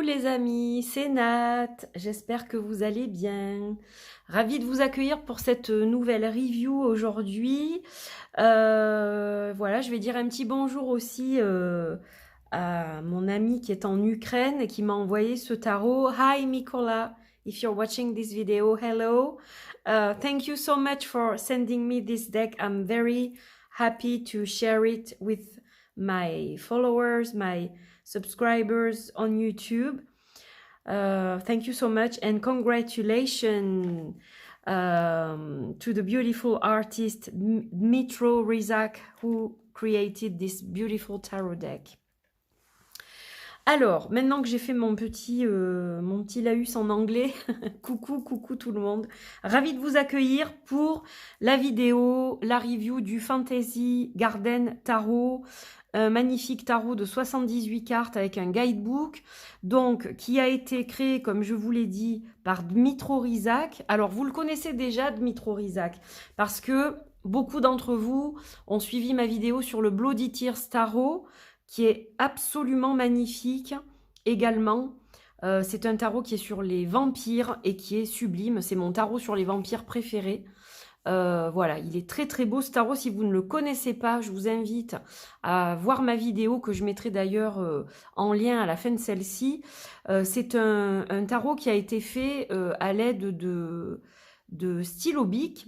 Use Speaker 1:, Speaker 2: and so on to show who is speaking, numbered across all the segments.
Speaker 1: les amis, c'est Nat, j'espère que vous allez bien. Ravie de vous accueillir pour cette nouvelle review aujourd'hui. Voilà, je vais dire un petit bonjour aussi à mon ami qui est en Ukraine et qui m'a envoyé ce tarot. Hi Mikola, if you're watching this video, hello. Thank you so much for sending me this deck. I'm very happy to share it with my followers, my subscribers on YouTube. Thank you so much and congratulations to the beautiful artist Dmitro Rizak who created this beautiful tarot deck. Alors, maintenant que j'ai fait mon petit laïus en anglais, coucou tout le monde, ravie de vous accueillir pour la vidéo, la review du Fantasy Garden Tarot, un magnifique tarot de 78 cartes avec un guidebook, donc qui a été créé, comme je vous l'ai dit, par Dmitro Rizak. Alors, vous le connaissez déjà, Dmitro Rizak, parce que beaucoup d'entre vous ont suivi ma vidéo sur le Bloody Tears Tarot, qui est absolument magnifique également. C'est un tarot qui est sur les vampires et qui est sublime. C'est mon tarot sur les vampires préféré. Voilà, il est très très beau ce tarot. Si vous ne le connaissez pas, je vous invite à voir ma vidéo que je mettrai d'ailleurs en lien à la fin de celle-ci. C'est un tarot qui a été fait à l'aide de stylo bic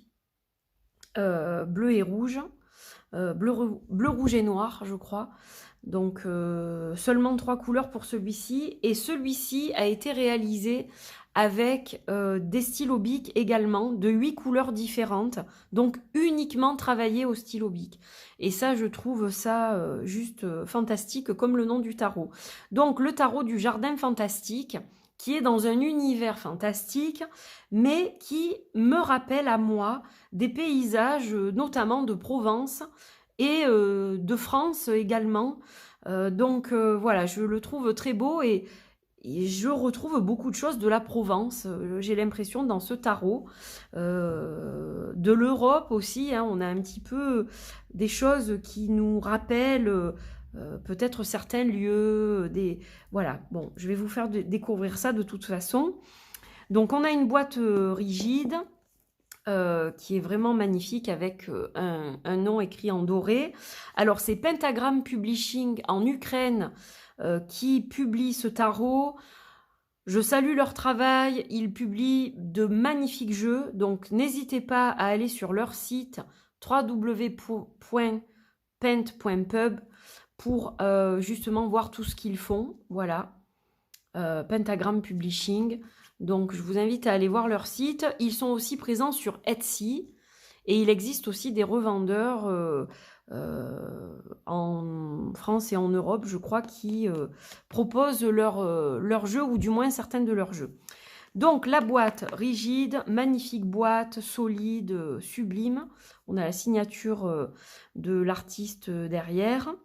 Speaker 1: bleu et rouge, bleu, rouge et noir, je crois. Donc seulement 3 couleurs pour celui-ci, et celui-ci a été réalisé avec des stylos bic également de 8 couleurs différentes, donc uniquement travaillé au stylo bic. Et ça, je trouve ça juste fantastique, comme le nom du tarot. Donc le tarot du jardin fantastique, qui est dans un univers fantastique, mais qui me rappelle à moi des paysages, notamment de Provence, et de France également. Donc voilà, je le trouve très beau et je retrouve beaucoup de choses de la Provence, j'ai l'impression, dans ce tarot. De l'Europe aussi, hein, on a un petit peu des choses qui nous rappellent peut-être certains lieux. Voilà, bon, je vais vous faire découvrir ça de toute façon. Donc on a une boîte rigide, qui est vraiment magnifique avec un nom écrit en doré. Alors c'est Pentagram Publishing en Ukraine qui publie ce tarot. Je salue leur travail, ils publient de magnifiques jeux, donc n'hésitez pas à aller sur leur site www.pent.pub pour justement voir tout ce qu'ils font. Voilà, Pentagram Publishing. Donc, je vous invite à aller voir leur site. Ils sont aussi présents sur Etsy. Et il existe aussi des revendeurs en France et en Europe, je crois, qui proposent leurs jeux, ou du moins certains de leurs jeux. Donc, la boîte rigide, magnifique boîte, solide, sublime. On a la signature de l'artiste derrière.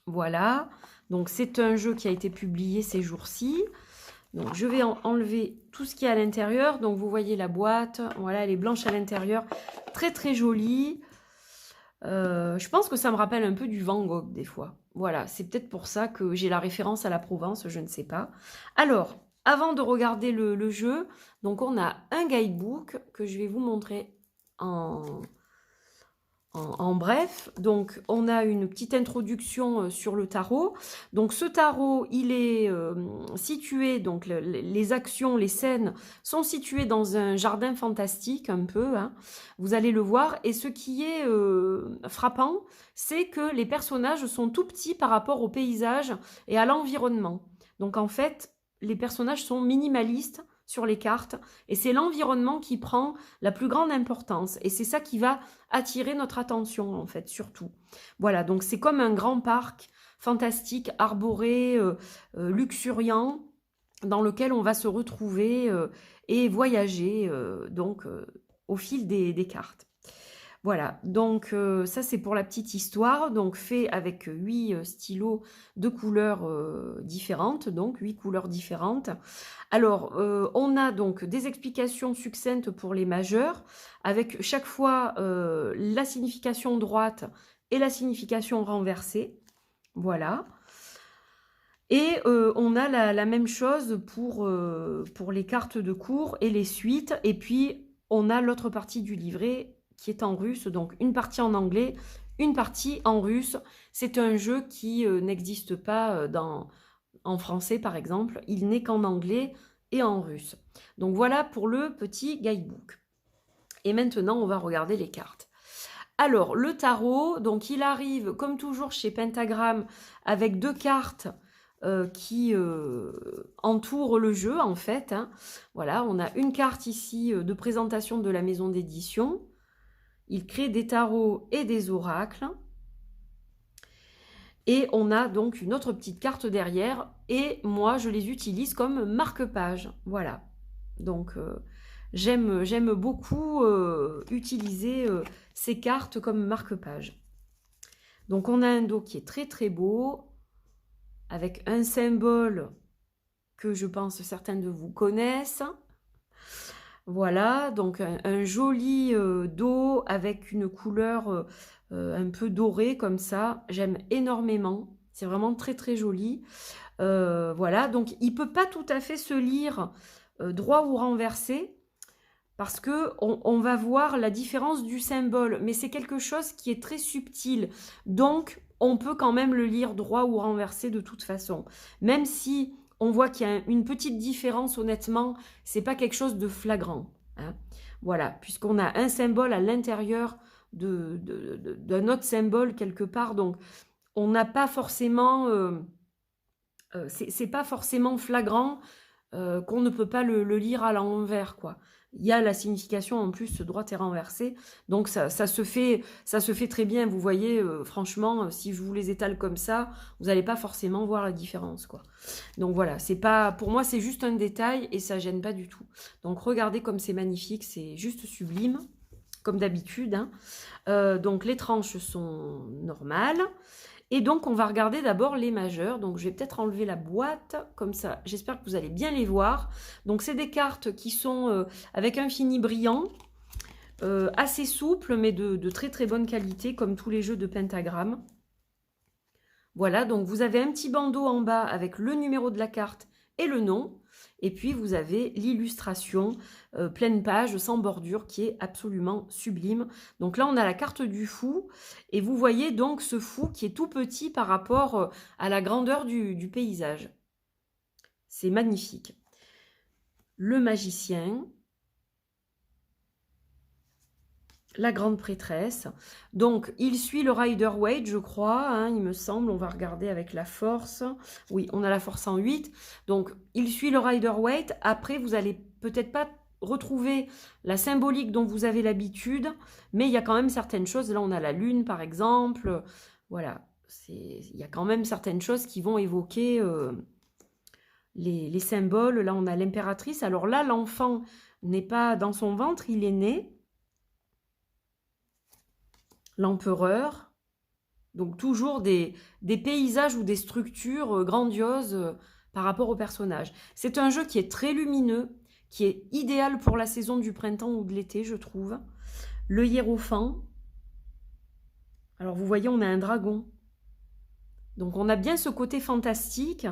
Speaker 1: Voilà. Donc, c'est un jeu qui a été publié ces jours-ci. Donc je vais enlever tout ce qu'il y a à l'intérieur. Donc vous voyez la boîte, voilà, elle est blanche à l'intérieur, très très jolie. Je pense que ça me rappelle un peu du Van Gogh des fois. Voilà, c'est peut-être pour ça que j'ai la référence à la Provence, je ne sais pas. Alors, avant de regarder le jeu, donc on a un guidebook que je vais vous montrer en bref. Donc on a une petite introduction sur le tarot. Donc ce tarot, il est situé, donc les actions, les scènes sont situées dans un jardin fantastique un peu, hein. Vous allez le voir. Et ce qui est frappant, c'est que les personnages sont tout petits par rapport au paysage et à l'environnement. Donc en fait, les personnages sont minimalistes sur les cartes, et c'est l'environnement qui prend la plus grande importance, et c'est ça qui va attirer notre attention en fait, surtout. Voilà, donc c'est comme un grand parc fantastique, arboré, luxuriant, dans lequel on va se retrouver et voyager donc au fil des cartes. Voilà, donc ça c'est pour la petite histoire, donc fait avec 8 stylos de couleurs différentes, donc 8 couleurs différentes. Alors, on a donc des explications succinctes pour les majeurs, avec chaque fois la signification droite et la signification renversée. Voilà. Et on a la même chose pour les cartes de cours et les suites. Et puis, on a l'autre partie du livret qui est en russe. Donc, une partie en anglais, une partie en russe. C'est un jeu qui n'existe pas en français, par exemple. Il n'est qu'en anglais et en russe. Donc, voilà pour le petit guidebook. Et maintenant, on va regarder les cartes. Alors, le tarot, donc il arrive, comme toujours chez Pentagram, avec 2 cartes qui entourent le jeu, en fait. Hein. Voilà, on a une carte ici de présentation de la maison d'édition. Il crée des tarots et des oracles. Et on a donc une autre petite carte derrière. Et moi, je les utilise comme marque-page. Voilà. Donc, j'aime beaucoup utiliser ces cartes comme marque-page. Donc, on a un dos qui est très très beau, avec un symbole que je pense certains de vous connaissent. Voilà, donc un joli dos avec une couleur un peu dorée comme ça. J'aime énormément. C'est vraiment très très joli. Voilà, donc il ne peut pas tout à fait se lire droit ou renversé parce que on va voir la différence du symbole, mais c'est quelque chose qui est très subtil. Donc, on peut quand même le lire droit ou renversé de toute façon. Même si on voit qu'il y a une petite différence, honnêtement, c'est pas quelque chose de flagrant. Hein. Voilà, puisqu'on a un symbole à l'intérieur d'un autre symbole quelque part, donc on n'a pas forcément... c'est pas forcément flagrant qu'on ne peut pas le lire à l'envers, quoi. Il y a la signification en plus droite et renversée, donc ça se fait très bien. Vous voyez, franchement, si je vous les étale comme ça, vous n'allez pas forcément voir la différence, quoi. Donc voilà, c'est pas, pour moi c'est juste un détail et ça gêne pas du tout. Donc regardez comme c'est magnifique, c'est juste sublime, comme d'habitude. Hein. Donc les tranches sont normales. Et donc, on va regarder d'abord les majeurs. Donc, je vais peut-être enlever la boîte, comme ça, j'espère que vous allez bien les voir. Donc, c'est des cartes qui sont avec un fini brillant, assez souple, mais de très très bonne qualité, comme tous les jeux de Pentagram. Voilà, donc vous avez un petit bandeau en bas avec le numéro de la carte et le nom. Et puis, vous avez l'illustration pleine page, sans bordure, qui est absolument sublime. Donc là, on a la carte du fou. Et vous voyez donc ce fou qui est tout petit par rapport à la grandeur du paysage. C'est magnifique. Le magicien. La grande prêtresse. Donc, il suit le Rider-Waite, je crois, hein, il me semble. On va regarder avec la force. Oui, on a la force en 8. Donc, il suit le Rider-Waite. Après, vous allez peut-être pas retrouver la symbolique dont vous avez l'habitude, mais il y a quand même certaines choses. Là, on a la lune, par exemple. Voilà, il y a quand même certaines choses qui vont évoquer les symboles. Là, on a l'impératrice. Alors là, l'enfant n'est pas dans son ventre, il est né. L'empereur, donc toujours des paysages ou des structures grandioses par rapport au personnage. C'est un jeu qui est très lumineux, qui est idéal pour la saison du printemps ou de l'été, je trouve. Le hiérophant. Alors vous voyez, on a un dragon. Donc on a bien ce côté fantastique,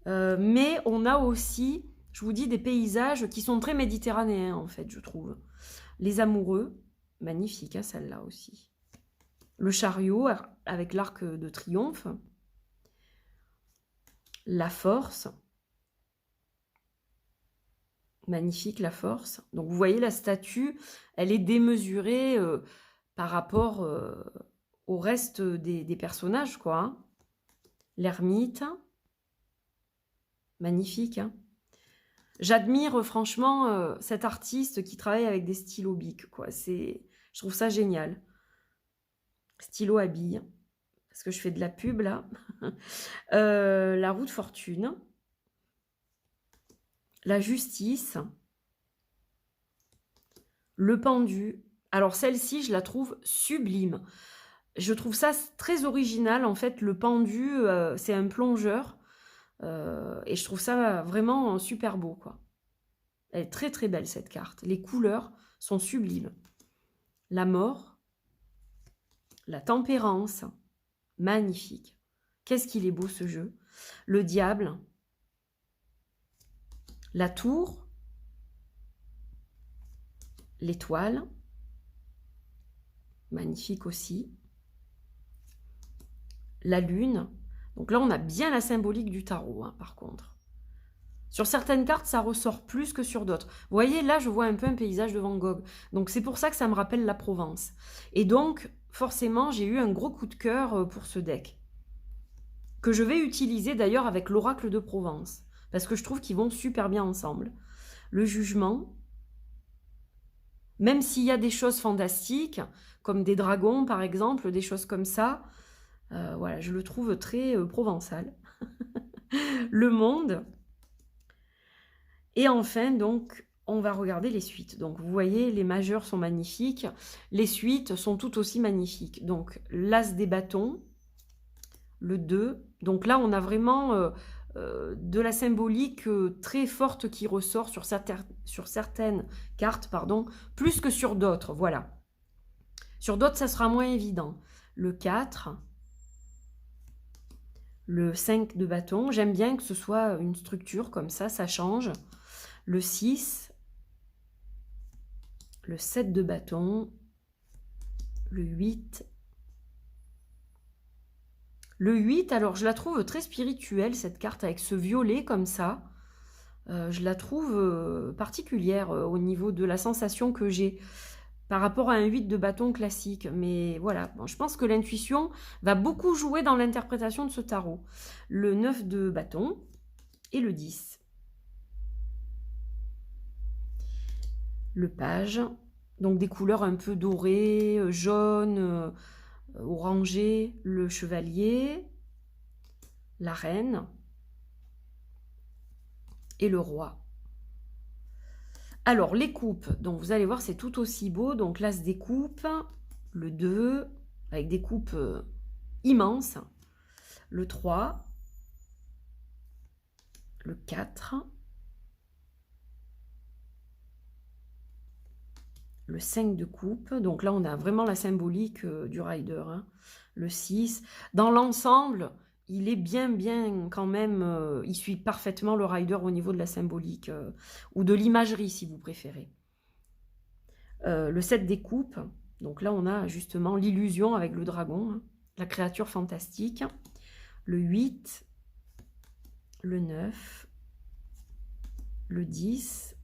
Speaker 1: mais on a aussi, je vous dis, des paysages qui sont très méditerranéens, en fait, je trouve. Les amoureux, magnifique, hein, celle-là aussi. Le chariot avec l'arc de triomphe. La force. Magnifique, la force. Donc, vous voyez, la statue, elle est démesurée par rapport au reste des personnages, quoi. Hein. L'ermite. Magnifique, hein. J'admire franchement cet artiste qui travaille avec des stylos bic, quoi. Je trouve ça génial. Stylo à billes. Parce que je fais de la pub, là. La roue de fortune. La justice. Le pendu. Alors, celle-ci, je la trouve sublime. Je trouve ça très original. En fait, le pendu, c'est un plongeur. Et je trouve ça vraiment super beau, quoi. Elle est très, très belle, cette carte. Les couleurs sont sublimes. La mort. La tempérance. Magnifique. Qu'est-ce qu'il est beau, ce jeu. le diable, la tour, l'étoile, magnifique aussi, la lune. Donc là, on a bien la symbolique du tarot, hein, par contre. Sur certaines cartes, ça ressort plus que sur d'autres. Vous voyez, là, je vois un peu un paysage de Van Gogh. Donc c'est pour ça que ça me rappelle la Provence. Et donc, forcément, j'ai eu un gros coup de cœur pour ce deck, que je vais utiliser d'ailleurs avec l'oracle de Provence, parce que je trouve qu'ils vont super bien ensemble. Le jugement, même s'il y a des choses fantastiques, comme des dragons par exemple, des choses comme ça, voilà, je le trouve très provençal. Le monde. Et enfin, donc, on va regarder les suites. Donc, vous voyez, les majeurs sont magnifiques. Les suites sont tout aussi magnifiques. Donc, l'as des bâtons, le 2. Donc là, on a vraiment de la symbolique très forte qui ressort sur certaines cartes, pardon, plus que sur d'autres, voilà. Sur d'autres, ça sera moins évident. Le 4, le 5 de bâton, j'aime bien que ce soit une structure comme ça change. Le 6, le 7 de bâton, le 8. Le 8, alors je la trouve très spirituelle, cette carte, avec ce violet comme ça. Je la trouve particulière au niveau de la sensation que j'ai par rapport à un 8 de bâton classique. Mais voilà, bon, je pense que l'intuition va beaucoup jouer dans l'interprétation de ce tarot. Le 9 de bâton et le 10. Le page, donc des couleurs un peu dorées, jaunes, orangées. Le chevalier, la reine et le roi. Alors, les coupes, donc vous allez voir, c'est tout aussi beau. Donc, l'as des coupes, le 2, avec des coupes immenses. Le 3, le 4, le 5 de coupe. Donc là, on a vraiment la symbolique du rider. Hein. Le 6. Dans l'ensemble, il est bien quand même, il suit parfaitement le rider au niveau de la symbolique, ou de l'imagerie si vous préférez. Le 7 des coupes, donc là on a justement l'illusion avec le dragon, hein, la créature fantastique. Le 8, le 9, le 10.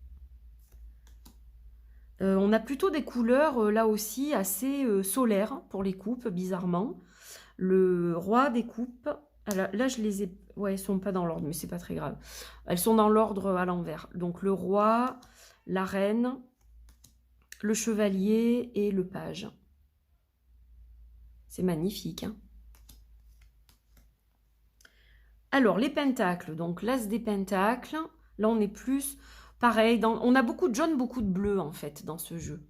Speaker 1: On a plutôt des couleurs là aussi assez solaires pour les coupes, bizarrement. Le roi des coupes, là je les ai, ouais, elles sont pas dans l'ordre, mais c'est pas très grave. Elles sont dans l'ordre à l'envers. Donc le roi, la reine, le chevalier et le page. C'est magnifique. Hein. Alors les pentacles, donc l'as des pentacles, là on est plus pareil, on a beaucoup de jaune, beaucoup de bleu en fait dans ce jeu.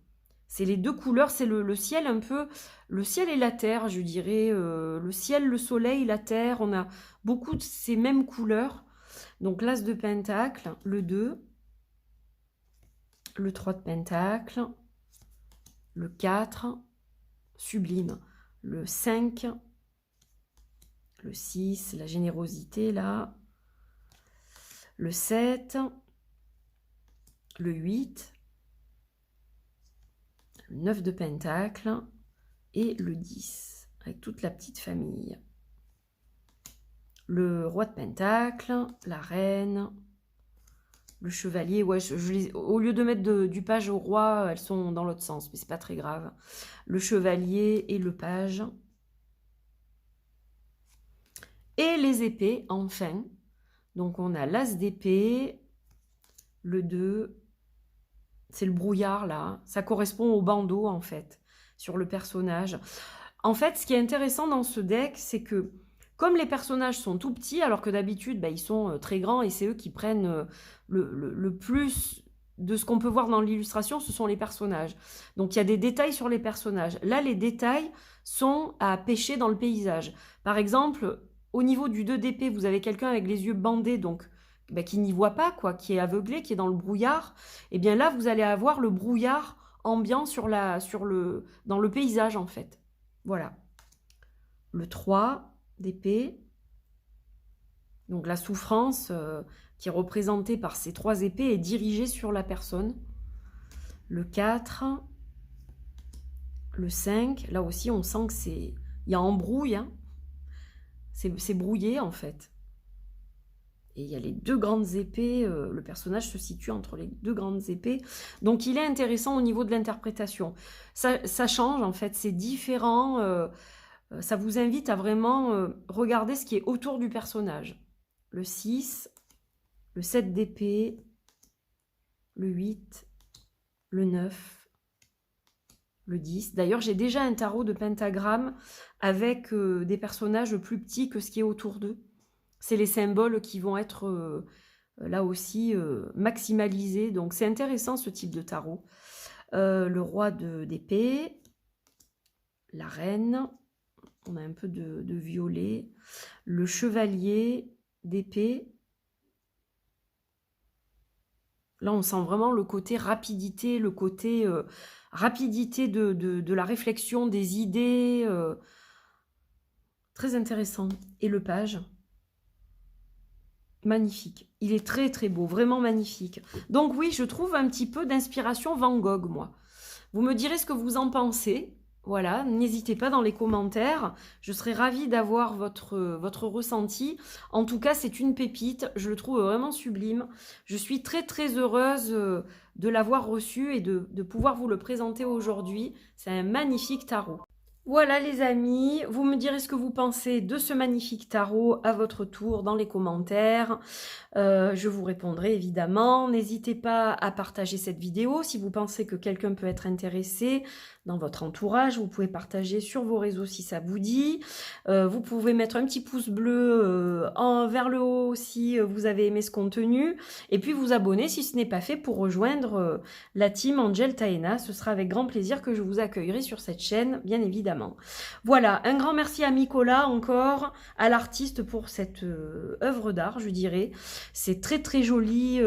Speaker 1: C'est les deux couleurs, c'est le ciel un peu, le ciel et la terre, je dirais, le ciel, le soleil, la terre, on a beaucoup de ces mêmes couleurs. Donc l'as de pentacle, le 2, le 3 de pentacle, le 4, sublime, le 5, le 6, la générosité là, le 7, le 8, le 9 de pentacle et le 10, avec toute la petite famille. Le roi de pentacle, la reine, le chevalier, ouais, au lieu de mettre du page au roi, elles sont dans l'autre sens, mais c'est pas très grave. Le chevalier et le page. Et les épées, enfin. Donc on a l'as d'épée, le 2, c'est le brouillard là, ça correspond au bandeau en fait, sur le personnage. En fait, ce qui est intéressant dans ce deck, c'est que comme les personnages sont tout petits, alors que d'habitude, bah, ils sont très grands et c'est eux qui prennent le plus de ce qu'on peut voir dans l'illustration, ce sont les personnages. Donc il y a des détails sur les personnages. Là, les détails sont à pêcher dans le paysage. Par exemple, au niveau du 2 d'épée, vous avez quelqu'un avec les yeux bandés, donc bah, qui n'y voit pas, quoi, qui est aveuglé, qui est dans le brouillard. Et bien là, vous allez avoir le brouillard ambiant dans le paysage, en fait. Voilà. Le 3 d'épée. Donc la souffrance qui est représentée par ces 3 épées est dirigée sur la personne. Le 4, le 5, là aussi on sent que c'est... Il y a embrouille, hein. C'est brouillé en fait. Et il y a les 2 grandes épées, le personnage se situe entre les 2 grandes épées. Donc il est intéressant au niveau de l'interprétation. Ça change en fait, c'est différent. Ça vous invite à vraiment regarder ce qui est autour du personnage. Le 6, le 7 d'épée, le 8, le 9, le 10. D'ailleurs, j'ai déjà un tarot de pentagramme avec des personnages plus petits que ce qui est autour d'eux. C'est les symboles qui vont être là aussi maximalisés. Donc, c'est intéressant ce type de tarot. Le roi d'épée, la reine, on a un peu de violet, le chevalier d'épée. Là, on sent vraiment le côté rapidité, le côté rapidité de la réflexion, des idées. Très intéressant. Et le page, magnifique. Il est très très beau, vraiment magnifique. Donc oui, je trouve un petit peu d'inspiration Van Gogh, moi. Vous me direz ce que vous en pensez. Voilà, n'hésitez pas dans les commentaires. Je serais ravie d'avoir votre ressenti. En tout cas, c'est une pépite. Je le trouve vraiment sublime. Je suis très très heureuse de l'avoir reçu et de pouvoir vous le présenter aujourd'hui. C'est un magnifique tarot. Voilà les amis, vous me direz ce que vous pensez de ce magnifique tarot à votre tour dans les commentaires. Je vous répondrai évidemment. N'hésitez pas à partager cette vidéo si vous pensez que quelqu'un peut être intéressé dans votre entourage. Vous pouvez partager sur vos réseaux si ça vous dit. Vous pouvez mettre un petit pouce bleu vers le haut si vous avez aimé ce contenu. Et puis vous abonner si ce n'est pas fait pour rejoindre la team Angel Taena. Ce sera avec grand plaisir que je vous accueillerai sur cette chaîne, bien évidemment. Voilà, un grand merci à Nicolas encore, à l'artiste pour cette œuvre d'art, je dirais. C'est très très joli,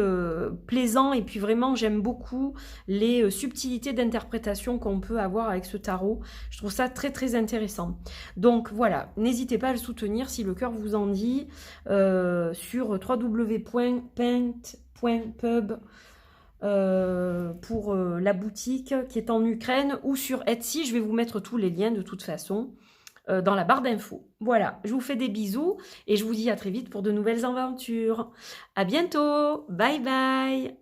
Speaker 1: plaisant, et puis vraiment j'aime beaucoup les subtilités d'interprétation qu'on peut avoir avec ce tarot. Je trouve ça très très intéressant. Donc voilà, n'hésitez pas à le soutenir si le cœur vous en dit sur www.paint.pub pour la boutique qui est en Ukraine, ou sur Etsy. Je vais vous mettre tous les liens de toute façon dans la barre d'infos. Voilà, je vous fais des bisous et je vous dis à très vite pour de nouvelles aventures. À bientôt, bye bye.